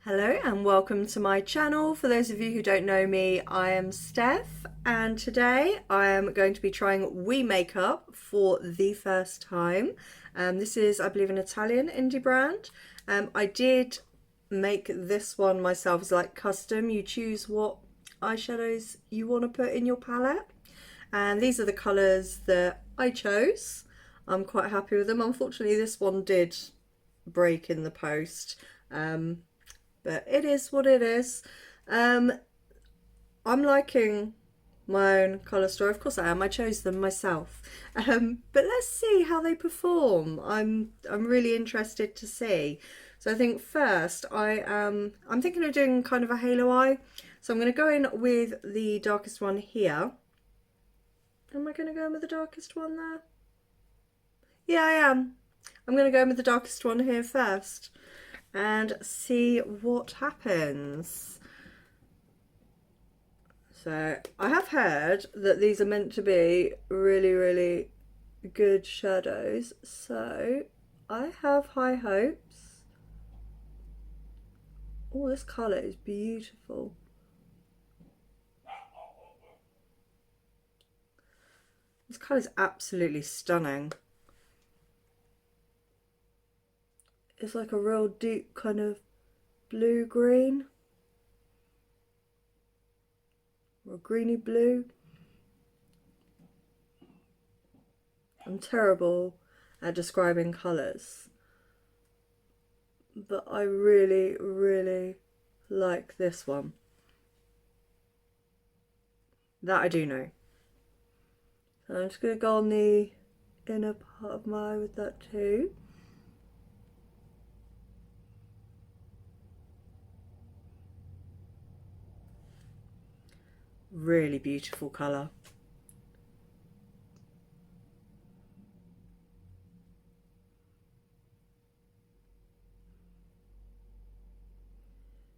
Hello and welcome to my channel. For those of you who don't know me, I am Steph and today I am going to be trying We Makeup for the first time. This is, I believe, an Italian indie brand. I did make this one myself. It's like custom. You choose what eyeshadows you want to put in your palette. And these are the colours that I chose. I'm quite happy with them. Unfortunately, this one did break in the post. But it is what it is. I'm liking my own colour story. Of course I am. I chose them myself. But let's see how they perform. I'm really interested to see. So I think first I'm thinking of doing kind of a halo eye. So I'm going to go in with the darkest one here. Am I going to go in with the darkest one there? Yeah, I am. I'm going to go in with the darkest one here first and see what happens. So I have heard that these are meant to be really good shadows, so I have high hopes. Oh, this colour is beautiful. This colour is absolutely stunning. It's like a real deep kind of blue-green. Or greeny blue. I'm terrible at describing colours, but I really like this one. That I do know. So I'm just going to go on the inner part of my eye with that too. Really beautiful colour.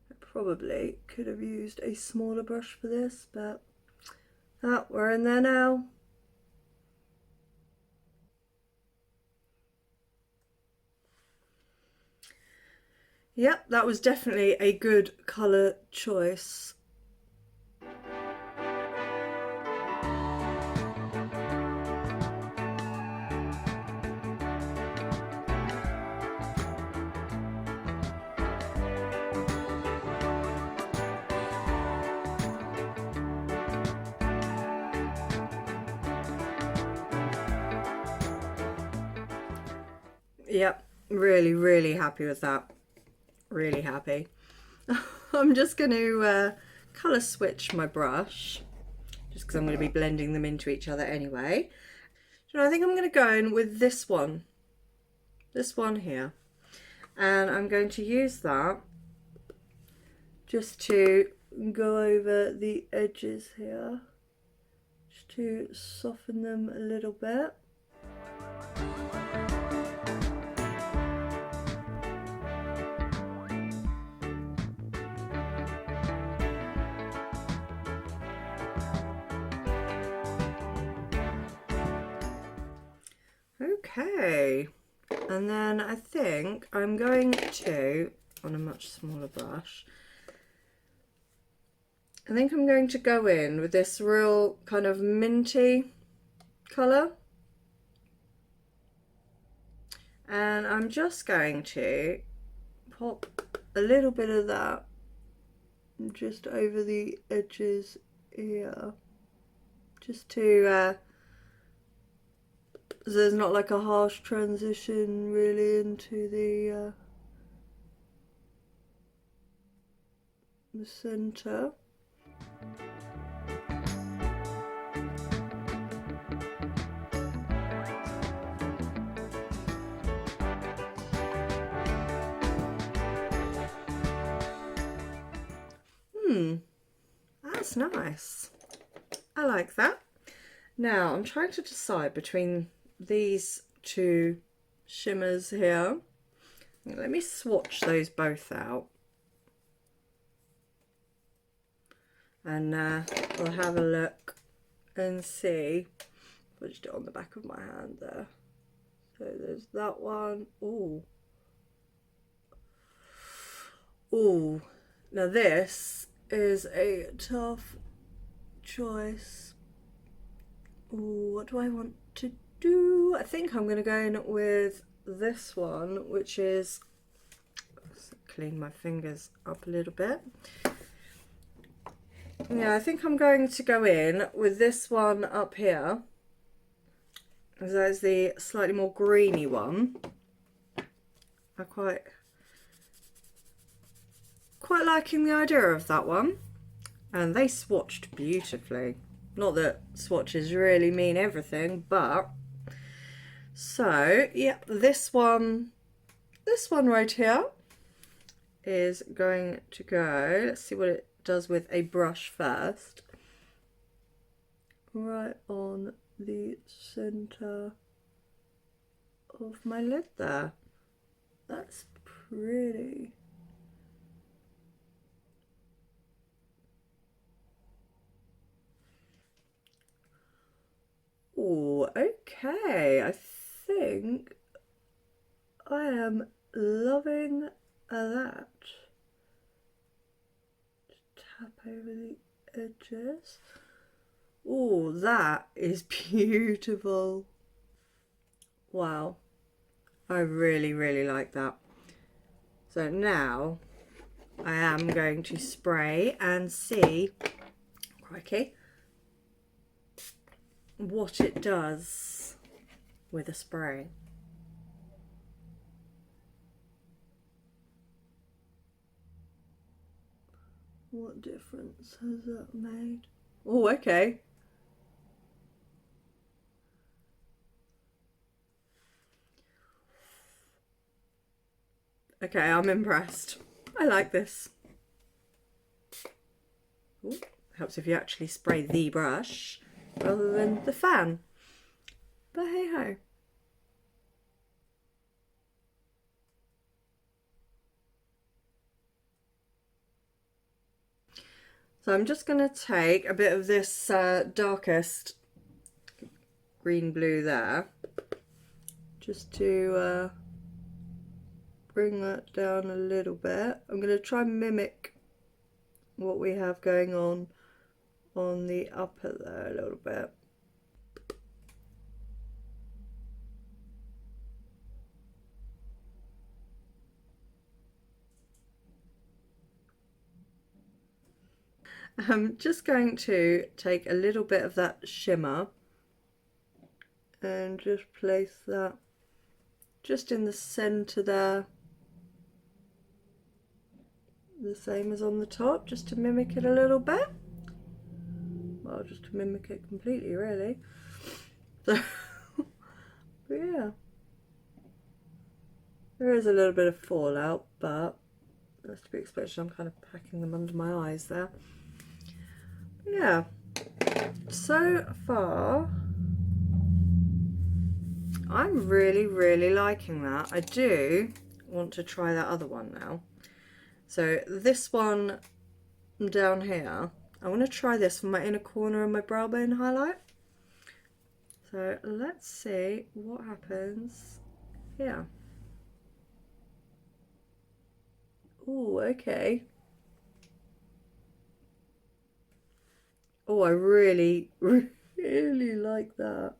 I probably could have used a smaller brush for this, but we're in there now. Yep, that was definitely a good colour choice. Yep, really happy with that. Really happy. I'm just going to colour switch my brush, just because I'm going to be blending them into each other anyway. So I think I'm going to go in with this one here, and I'm going to use that just to go over the edges here, just to soften them a little bit. Okay, and then I think I'm going to, on a much smaller brush, I think I'm going to go in with this real kind of minty colour, and I'm just going to pop a little bit of that just over the edges here, just to so there's not like a harsh transition really into the centre. That's nice. I like that. Now I'm trying to decide between these two shimmers here. Let me swatch those both out, and I'll have a look and see. I'll just do it on the back of my hand there. So there's that one. Ooh. Ooh, now this is a tough choice. Ooh, what do I want to do? I think I'm going to go in with this one, which is, let's clean my fingers up a little bit. Yeah, I think I'm going to go in with this one up here. That's the slightly more greeny one. I quite liking the idea of that one. And they swatched beautifully. Not that swatches really mean everything, but so yeah, this one right here is going to go. Let's see what it does with a brush first. Right on the center of my lid there. That's pretty. Oh, okay. I think I am loving that. Just tap over the edges. Oh, that is beautiful. Wow. I really like that. So now I am going to spray and see, crikey, what it does with a spray. What difference has that made? Oh, okay. Okay, I'm impressed. I like this. Ooh, helps if you actually spray the brush rather than the fan. But hey ho. So I'm just going to take a bit of this darkest green blue there, just to bring that down a little bit. I'm going to try and mimic what we have going on the upper there a little bit. I'm just going to take a little bit of that shimmer and just place that just in the centre there, the same as on the top, just to mimic it a little bit. Well, just to mimic it completely, really. So, but yeah, there is a little bit of fallout, but that's to be expected. I'm kind of packing them under my eyes there. Yeah, so far I'm really liking that. I do want to try that other one now. So this one down here, I want to try this for my inner corner and my brow bone highlight. So let's see what happens here. Oh, okay. Oh, I really like that.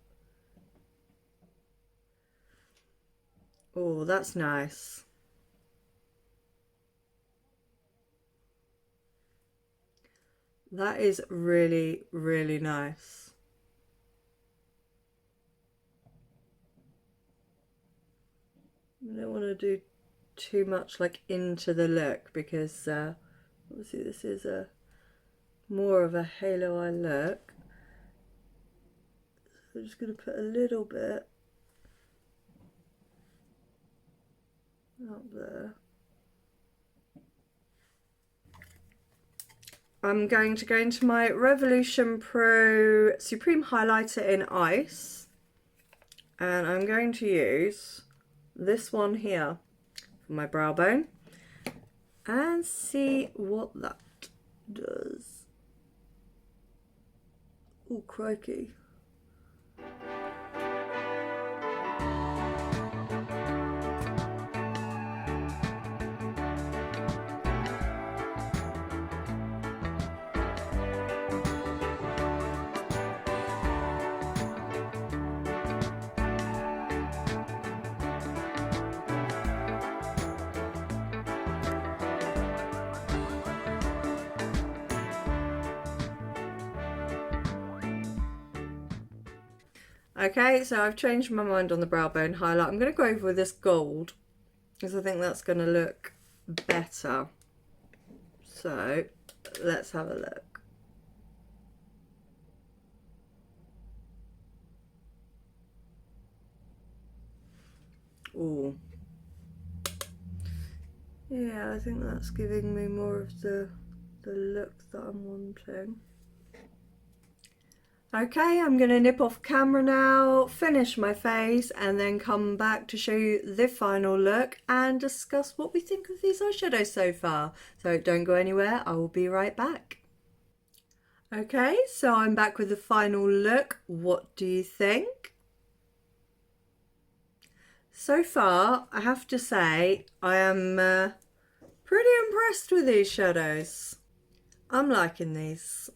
Oh, that's nice. That is really nice. I don't want to do too much like into the look because obviously this is a more of a halo eye look. So I'm just going to put a little bit up there. I'm going to go into my Revolution Pro Supreme Highlighter in Ice, and I'm going to use this one here for my brow bone and see what that does. Oh, crikey. Okay, so I've changed my mind on the brow bone highlight. I'm going to go over with this gold because I think that's going to look better. So let's have a look. Ooh. Yeah, I think that's giving me more of the look that I'm wanting. Okay, I'm going to nip off camera now, finish my face, and then come back to show you the final look and discuss what we think of these eyeshadows so far. So don't go anywhere, I will be right back. Okay, so I'm back with the final look. What do you think? So far, I have to say, I am pretty impressed with these shadows. I'm liking these.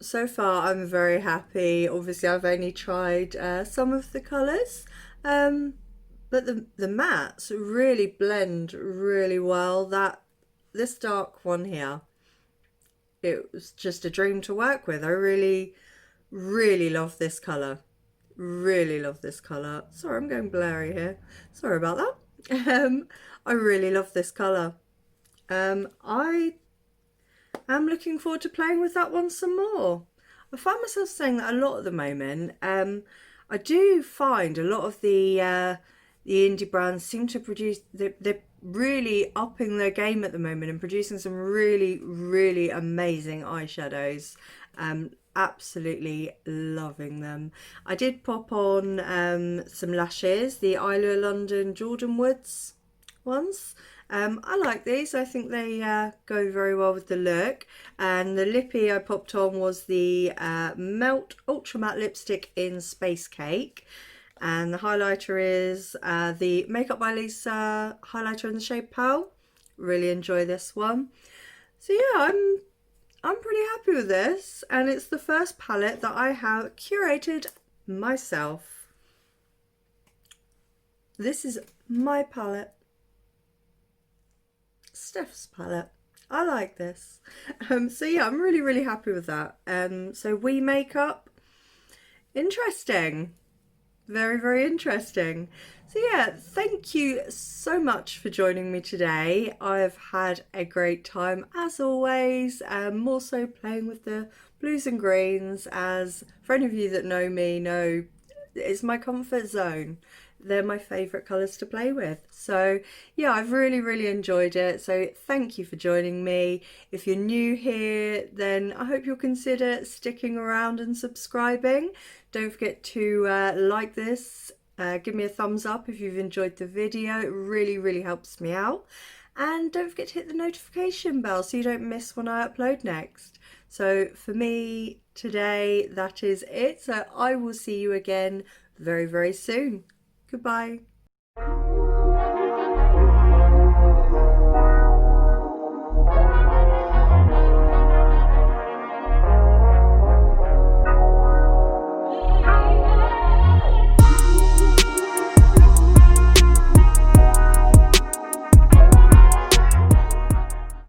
So far I'm very happy. Obviously I've only tried some of the colours, but the mattes really blend really well. This dark one here, it was just a dream to work with. I really love this colour. Really love this colour. Sorry, I'm going blurry here. Sorry about that. I really love this colour. I I'm looking forward to playing with that one some more. I find myself saying that a lot at the moment. I do find a lot of the indie brands seem to produce, they're really upping their game at the moment and producing some really amazing eyeshadows. Absolutely loving them. I did pop on some lashes, the Isla London Jordan Woods ones. I like these. I think they go very well with the look. And the lippy I popped on was the Melt Ultra Matte Lipstick in Space Cake. And the highlighter is the Makeup by Lisa highlighter in the shade Pearl. Really enjoy this one. So yeah, I'm pretty happy with this. And it's the first palette that I have curated myself. This is my palette. Steph's palette. I like this. So yeah, I'm really happy with that. So We Makeup, interesting. Very interesting. So yeah, thank you so much for joining me today. I've had a great time as always, more so playing with the blues and greens, as for any of you that know me know it's my comfort zone. They're my favourite colours to play with. So yeah, I've really enjoyed it. So thank you for joining me. If you're new here, then I hope you'll consider sticking around and subscribing. Don't forget to like this. Give me a thumbs up if you've enjoyed the video. It really helps me out. And don't forget to hit the notification bell so you don't miss when I upload next. So for me today, that is it. So I will see you again very soon. Goodbye.